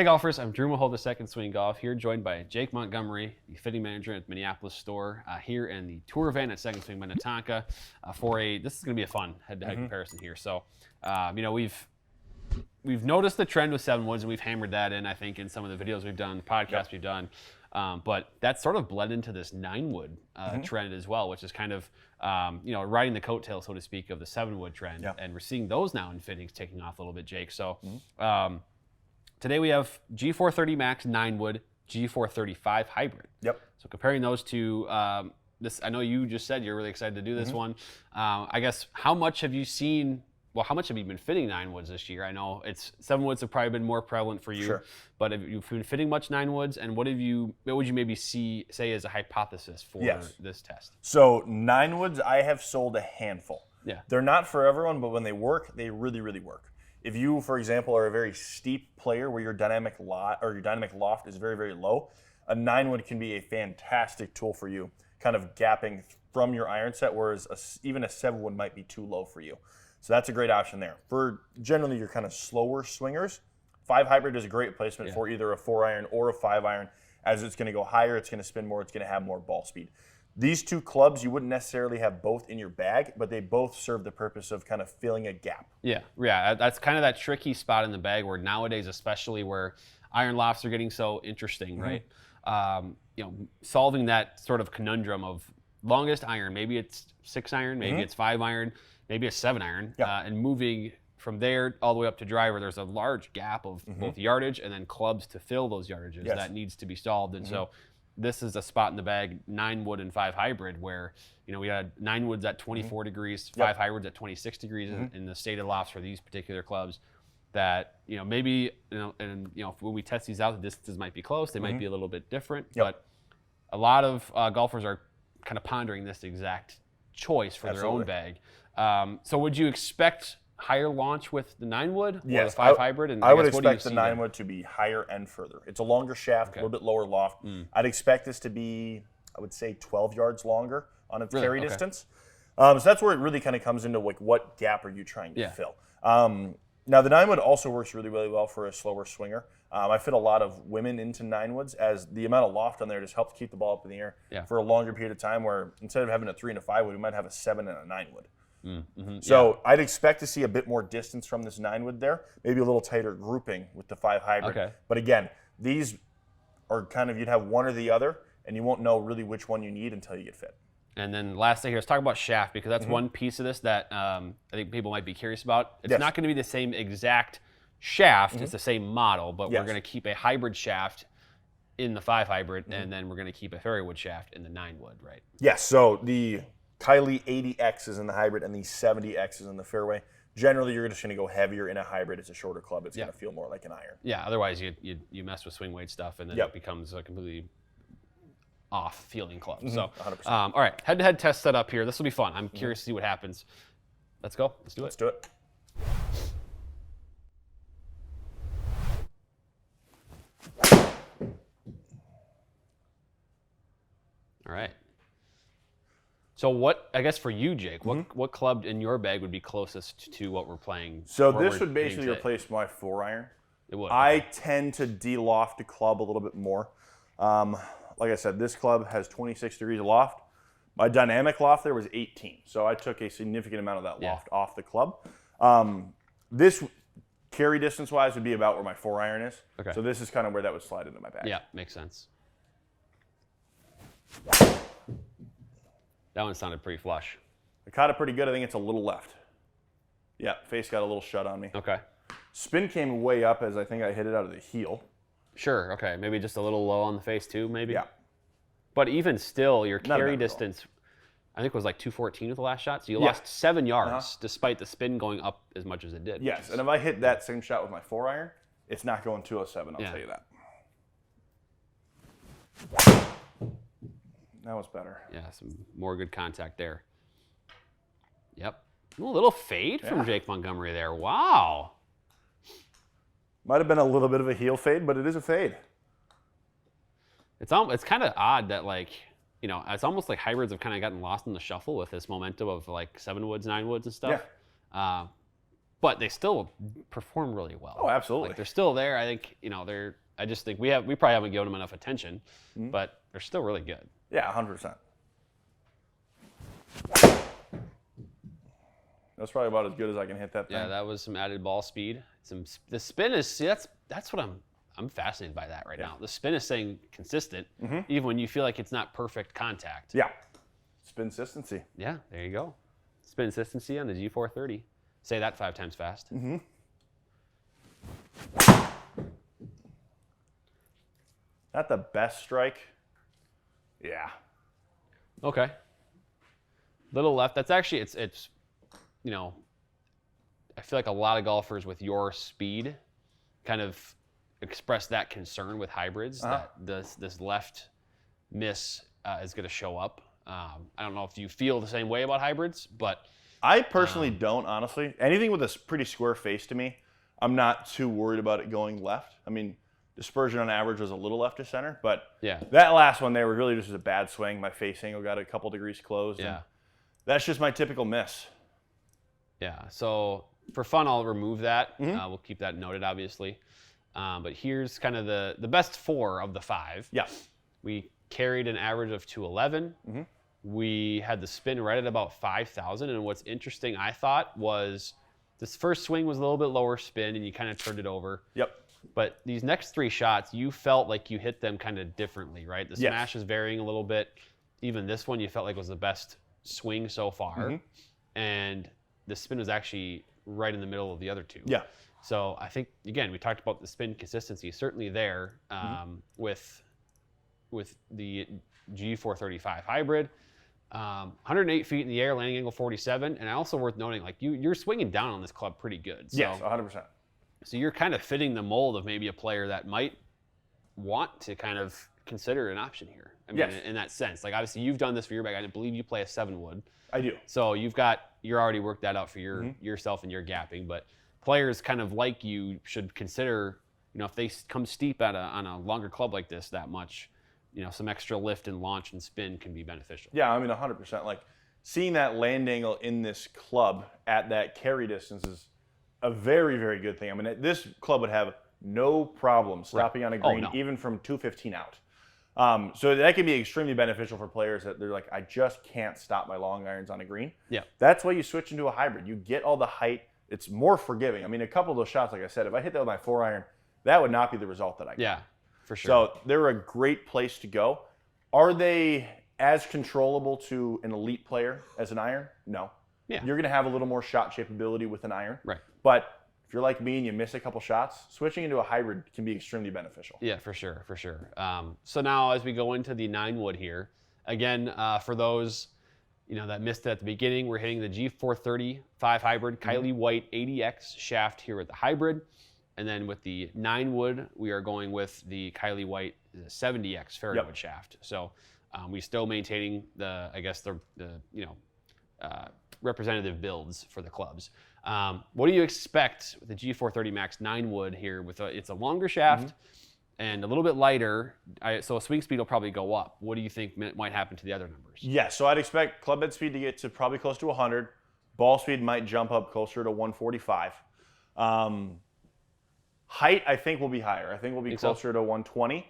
Hey golfers, I'm Drew Mahowald of Second Swing Golf here, joined by Jake Montgomery, the fitting manager at the Minneapolis store, here in the tour van at Second Swing Minnetonka this is going to be a fun head-to-head comparison here. So, we've noticed the trend with 7 woods, and we've hammered that in, I think, in some of the videos we've done, the podcasts we've done. But that's sort of bled into this 9 wood trend as well, which is kind of, riding the coattail, so to speak, of the 7 wood trend. And we're seeing those now in fittings taking off a little bit, Jake. So, today we have G430 Max 9 wood, G435 hybrid. So comparing those two, I know you just said you're really excited to do this one. I guess how much have you seen? Well, how much have you been fitting 9 woods this year? I know 7 woods have probably been more prevalent for you, but have you been fitting much 9 woods? And what would you maybe say as a hypothesis for this test? So 9 woods, I have sold a handful. They're not for everyone, but when they work, they really, really work. If you, for example, are a very steep player where your dynamic loft is very, very low, a 9 wood can be a fantastic tool for you, kind of gapping from your iron set, whereas even a 7 wood might be too low for you. So that's a great option there. For generally your kind of slower swingers, 5 hybrid is a great placement for either a 4 iron or a 5 iron. As it's going to go higher, it's going to spin more, it's going to have more ball speed. These two clubs, you wouldn't necessarily have both in your bag, but they both serve the purpose of kind of filling a gap. Yeah, that's kind of that tricky spot in the bag where nowadays, especially where iron lofts are getting so interesting, right? Solving that sort of conundrum of longest iron, maybe it's 6 iron, maybe it's 5 iron, maybe a 7 iron, and moving from there all the way up to driver, there's a large gap of both yardage and then clubs to fill those yardages that needs to be solved. And so this is a spot in the bag, 9 wood and 5 hybrid, where we had 9 woods at 24 degrees, 5 hybrids at 26 degrees in the stated lofts for these particular clubs. That maybe when we test these out, the distances might be close, they might be a little bit different, but a lot of golfers are kind of pondering this exact choice for their own bag. So would you expect higher launch with the 9 wood or the 5 hybrid? And I would expect the 9 wood to be higher and further. It's a longer shaft, a little bit lower loft. I'd expect this to be, I would say, 12 yards longer on its carry distance. So that's where it really kind of comes into like what gap are you trying to fill. Now the 9 wood also works really, really well for a slower swinger. I fit a lot of women into 9 woods as the amount of loft on there just helps keep the ball up in the air for a longer period of time, where instead of having a 3 and a 5 wood, we might have a 7 and a 9 wood. So I'd expect to see a bit more distance from this 9 wood there, maybe a little tighter grouping with the 5 hybrid. But again, these are kind of, you'd have one or the other, and you won't know really which one you need until you get fit. And then last thing here, let's talk about shaft, because that's one piece of this that I think people might be curious about. It's not going to be the same exact shaft, it's the same model, but we're going to keep a hybrid shaft in the 5 hybrid, and then we're going to keep a fairway wood shaft in the 9 wood, right? Yes, so the Kylie 80X is in the hybrid and the 70X is in the fairway. Generally, you're just going to go heavier in a hybrid. It's a shorter club. It's going to feel more like an iron. Yeah, otherwise you mess with swing weight stuff, and then it becomes a completely off feeling club. So, 100%. All right, head-to-head test set up here. This will be fun. I'm curious to see what happens. Let's go. Let's do it. Let's do it. All right. So I guess for you, Jake, what club in your bag would be closest to what we're playing? So this would basically replace my 4 iron. It would. I tend to de-loft the club a little bit more. Like I said, this club has 26 degrees of loft. My dynamic loft there was 18, so I took a significant amount of that loft off the club. This carry distance-wise would be about where my 4 iron is. So this is kind of where that would slide into my bag. Yeah, makes sense. That one sounded pretty flush. I caught it pretty good. I think it's a little left. Yeah, face got a little shut on me. Spin came way up as I think I hit it out of the heel. Sure, okay. Maybe just a little low on the face too, maybe? Yeah. But even still, your carry distance, I think, was like 214 with the last shot. So you lost 7 yards despite the spin going up as much as it did. Yes, and if I hit that same shot with my 4 iron, it's not going 207, I'll tell you that. That was better. Yeah, some more good contact there. Yep. Ooh, a little fade from Jake Montgomery there. Wow. Might have been a little bit of a heel fade, but it is a fade. It's kind of odd that, like, it's almost like hybrids have kind of gotten lost in the shuffle with this momentum of like 7 woods, 9 woods and stuff. but they still perform really well. Oh, absolutely. Like they're still there. I think I just think we probably haven't given them enough attention, but they're still really good. Yeah, 100%. That's probably about as good as I can hit that thing. Yeah, that was some added ball speed. The spin is that's what I'm fascinated by that right now. The spin is staying consistent, even when you feel like it's not perfect contact. Yeah. Spin consistency. Yeah, there you go. Spin consistency on the G430. Say that 5 times fast. Not the best strike. Yeah. Okay. Little left. That's actually it's I feel like a lot of golfers with your speed kind of express that concern with hybrids that this left miss is going to show up. I don't know if you feel the same way about hybrids, but I personally don't, honestly. Anything with a pretty square face to me, I'm not too worried about it going left. I mean, dispersion on average was a little left to center, but that last one there was really just a bad swing. My face angle got a couple degrees closed. Yeah. That's just my typical miss. Yeah, so for fun, I'll remove that. We'll keep that noted, obviously. But here's kind of the best 4 of the 5. Yeah. We carried an average of 211. We had the spin right at about 5,000. And what's interesting, I thought, was this first swing was a little bit lower spin, and you kind of turned it over. Yep. But these next 3 shots, you felt like you hit them kind of differently, right? The smash is varying a little bit. Even this one, you felt like was the best swing so far. And the spin was actually right in the middle of the other 2. Yeah. So I think, again, we talked about the spin consistency, certainly there with the G435 hybrid. 108 feet in the air, landing angle 47. And also worth noting, like you're swinging down on this club pretty good. So, yes, 100%. So you're kind of fitting the mold of maybe a player that might want to kind of consider an option here. I mean, in that sense. Like, obviously, you've done this for your bag. I believe you play a 7-wood. I do. So you're already worked that out for yourself and your gapping. But players kind of like you should consider, if they come steep on a longer club like this that much, some extra lift and launch and spin can be beneficial. Yeah, I mean, 100%. Like, seeing that land angle in this club at that carry distance is a very, very good thing. I mean, this club would have no problem stopping on a green, even from 215 out. So that can be extremely beneficial for players that they're like, I just can't stop my long irons on a green. Yeah. That's why you switch into a hybrid. You get all the height. It's more forgiving. I mean, a couple of those shots, like I said, if I hit that with my 4-iron, that would not be the result that I get. Yeah, for sure. So they're a great place to go. Are they as controllable to an elite player as an iron? No. Yeah. You're going to have a little more shot shapeability with an iron. Right. But if you're like me and you miss a couple shots, switching into a hybrid can be extremely beneficial. Yeah, for sure. So now as we go into the 9-wood here, again, for those that missed it at the beginning, we're hitting the G430 5 hybrid Kylie White 80X shaft here with the hybrid. And then with the 9-wood, we are going with the Kylie White 70X fairway shaft. So we still maintaining the representative builds for the clubs. What do you expect with the G430 Max 9-wood here? It's a longer shaft and a little bit lighter, so swing speed will probably go up. What do you think might happen to the other numbers? Yeah, so I'd expect club head speed to get to probably close to 100. Ball speed might jump up closer to 145. Height, I think, will be higher. I think we'll be closer to 120.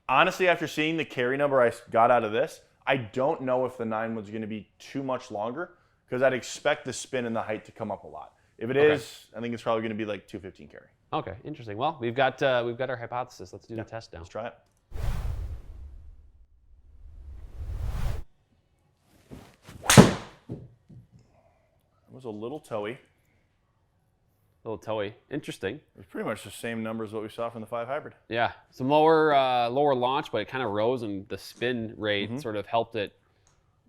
Honestly, after seeing the carry number I got out of this, I don't know if the 9-wood's going to be too much longer because I'd expect the spin and the height to come up a lot. If it is, I think it's probably going to be like 215 carry. Okay, interesting. Well, we've got our hypothesis. Let's do the test now. Let's try it. It was a little toey. A little toey. Interesting. It was pretty much the same number as what we saw from the 5 hybrid. Yeah, some lower launch, but it kind of rose, and the spin rate sort of helped it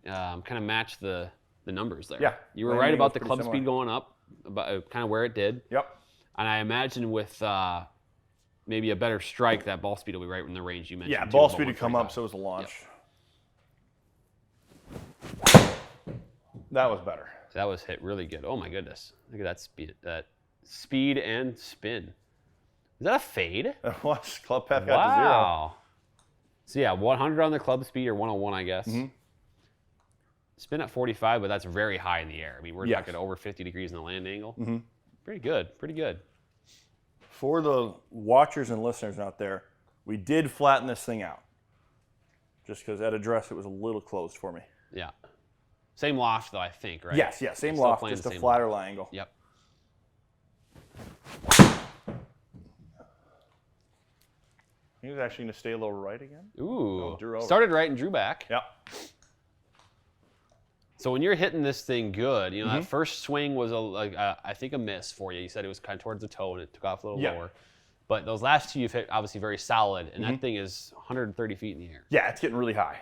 kind of match the numbers there. Yeah. You were right about the club speed going up, about kind of where it did. Yep. And I imagine with maybe a better strike, that ball speed will be right in the range you mentioned. Yeah, ball speed would come up, so was the launch. Yep. That was better. That was hit really good. Oh my goodness! Look at that speed. That speed and spin. Is that a fade? It was. Club path got to 0. Wow. So yeah, 100 on the club speed, or 101, I guess. Spin at 45, but that's very high in the air. I mean, we're talking over 50 degrees in the land angle. Pretty good. Pretty good. For the watchers and listeners out there, we did flatten this thing out. Just because at address it was a little closed for me. Yeah. Same loft though, I think, right? Yes, same loft, just a flatter lie angle. Yep. He was actually going to stay a little right again. Ooh. Drew Started right and drew back. Yep. So when you're hitting this thing good, that first swing was I think a miss for you. You said it was kind of towards the toe and it took off a little lower. But those last two you've hit obviously very solid, and that thing is 130 feet in the air. Yeah, it's getting really high.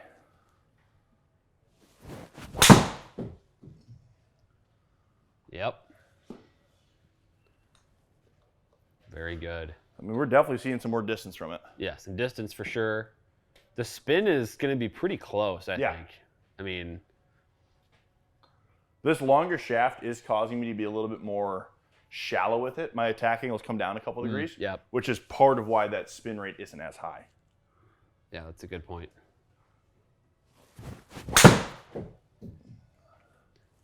Yep. Very good. I mean, we're definitely seeing some more distance from it. Yeah, some distance for sure. The spin is going to be pretty close, I think. I mean, this longer shaft is causing me to be a little bit more shallow with it. My attack angles come down a couple degrees, which is part of why that spin rate isn't as high. Yeah, that's a good point.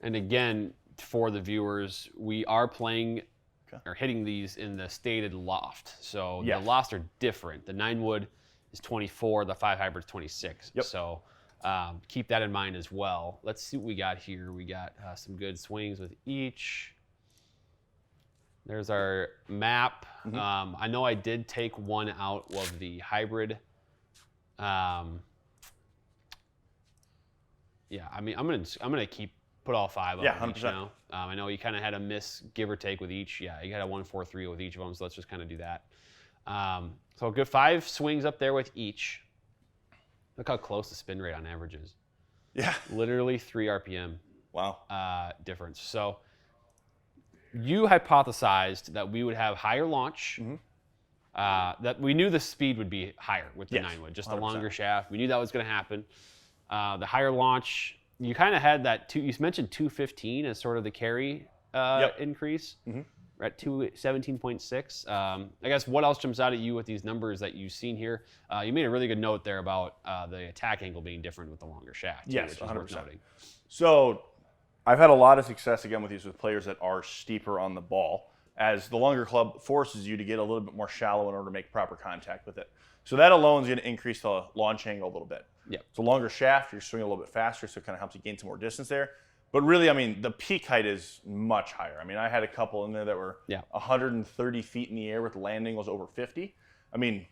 And again, for the viewers, we are playing or hitting these in the stated loft. So the lofts are different. The 9-wood is 24, the 5 hybrid is 26. Yep. So keep that in mind as well. Let's see what we got here. We got some good swings with each. There's our map. I know I did take one out of the hybrid. Yeah, I mean, I'm gonna put all 5 of them each now. I know you kind of had a miss, give or take, with each. Yeah, you got a 1-4-3 with each of them, so let's just kind of do that. So a good 5 swings up there with each. Look how close the spin rate on average is. Yeah. Literally 3 RPM. Wow. Difference. So you hypothesized that we would have higher launch, that we knew the speed would be higher with the 9-wood, just 100%. The longer shaft. We knew that was going to happen. The higher launch, you kind of had that, you mentioned 215 as sort of the carry increase. We're at 217.6. I guess what else jumps out at you with these numbers that you've seen here? You made a really good note there about the attack angle being different with the longer shaft. Yes, which is 100%. worth noting. So I've had a lot of success again with these with players that are steeper on the ball, as the longer club forces you to get a little bit more shallow in order to make proper contact with it. So that alone is going to increase the launch angle a little bit. Yeah. So longer shaft, you're swinging a little bit faster, so it kind of helps you gain some more distance there. But really, I mean, the peak height is much higher. I mean, I had a couple in there that were 130 feet in the air with land angles over 50. I mean,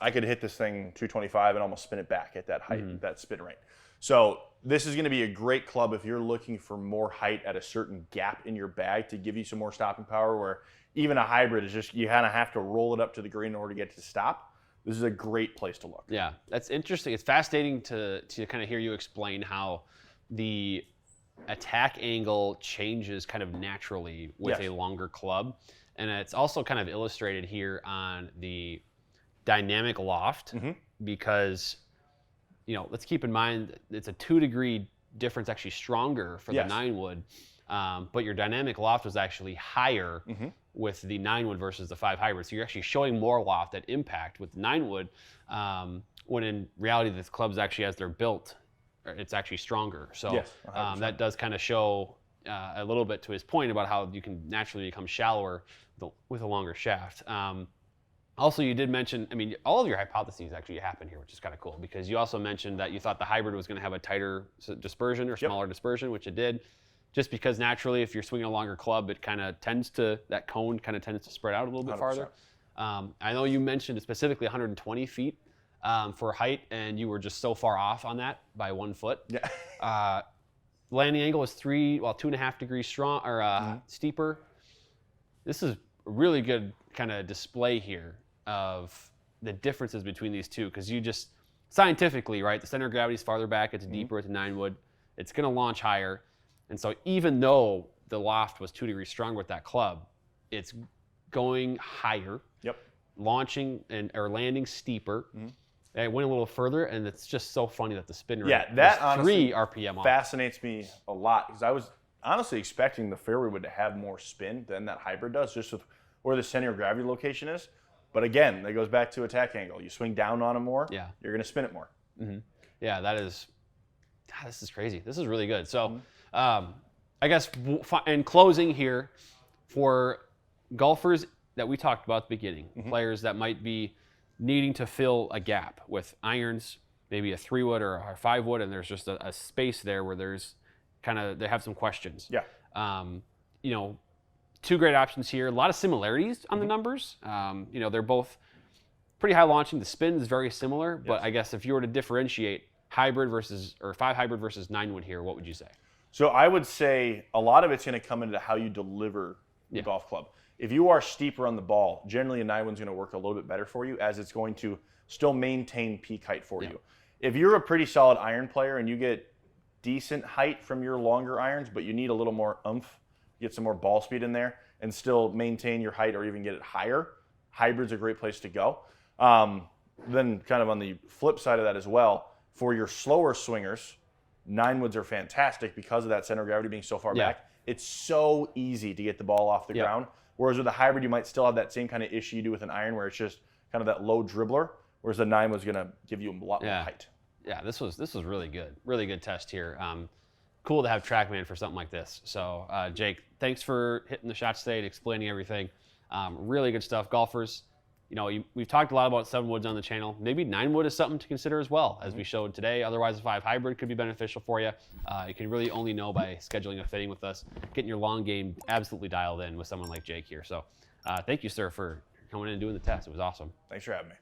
I could hit this thing 225 and almost spin it back at that height, that spin rate. So this is going to be a great club if you're looking for more height at a certain gap in your bag to give you some more stopping power, where even a hybrid is just, you kind of have to roll it up to the green in order to get it to stop. This is a great place to look. Yeah, that's interesting. It's fascinating to kind of hear you explain how the attack angle changes kind of naturally with a longer club. And it's also kind of illustrated here on the dynamic loft because, let's keep in mind it's a 2-degree difference, actually stronger for the 9-wood. But your dynamic loft was actually higher with the 9-wood versus the 5 hybrid. So you're actually showing more loft at impact with the 9-wood, when in reality this club's actually, as they're built, it's actually stronger. So that does kind of show a little bit to his point about how you can naturally become shallower with a longer shaft. Also, you did mention, I mean, all of your hypotheses actually happen here, which is kind of cool, because you also mentioned that you thought the hybrid was going to have a tighter dispersion or smaller dispersion, which it did. Just because naturally, if you're swinging a longer club, it kind of tends to, that cone kind of tends to spread out a little bit 100%. Farther. I know you mentioned specifically 120 feet for height, and you were just so far off on that by 1 foot. Yeah. Landing angle is 2.5 degrees strong or steeper. This is a really good kind of display here of the differences between these two, because you just scientifically, right? The center of gravity is farther back. It's deeper at the 9-wood. It's going to launch higher. And so even though the loft was 2 degrees stronger with that club, it's going higher, launching or landing steeper. It went a little further, and it's just so funny that the spin rate that was 3 RPM off. Fascinates me a lot, because I was honestly expecting the fairway wood to have more spin than that hybrid does, just with where the center of gravity location is. But again, that goes back to attack angle. You swing down on it more, you're going to spin it more. Yeah, this is crazy. This is really good. So I guess in closing here, For golfers that we talked about at the beginning, players that might be needing to fill a gap with irons, maybe a 3-wood or a 5-wood, and there's just a space there where there's they have some questions. Yeah. You know, 2 great options here. A lot of similarities on the numbers. You know, they're both pretty high launching. The spin is very similar, but I guess if you were to differentiate hybrid versus, or 5 hybrid versus 9-wood here, what would you say? So I would say a lot of it's going to come into how you deliver the golf club. If you are steeper on the ball, generally a 9-wood's going to work a little bit better for you, as it's going to still maintain peak height for you. If you're a pretty solid iron player and you get decent height from your longer irons, but you need a little more oomph, get some more ball speed in there, and still maintain your height or even get it higher, hybrid's a great place to go. Then kind of on the flip side of that as well, for your slower swingers, 9-woods are fantastic because of that center of gravity being so far back. It's so easy to get the ball off the ground. Whereas with a hybrid, you might still have that same kind of issue you do with an iron where it's just kind of that low dribbler, whereas the 9-wood's going to give you a lot more height. Yeah, this was really good. Really good test here. Cool to have TrackMan for something like this. So, Jake, thanks for hitting the shots today and explaining everything. Really good stuff. Golfers, you know, we've talked a lot about 7-woods on the channel. Maybe 9-wood is something to consider as well, as we showed today. Otherwise, a 5 hybrid could be beneficial for you. You can really only know by scheduling a fitting with us, getting your long game absolutely dialed in with someone like Jake here. So, thank you, sir, for coming in and doing the test. It was awesome. Thanks for having me.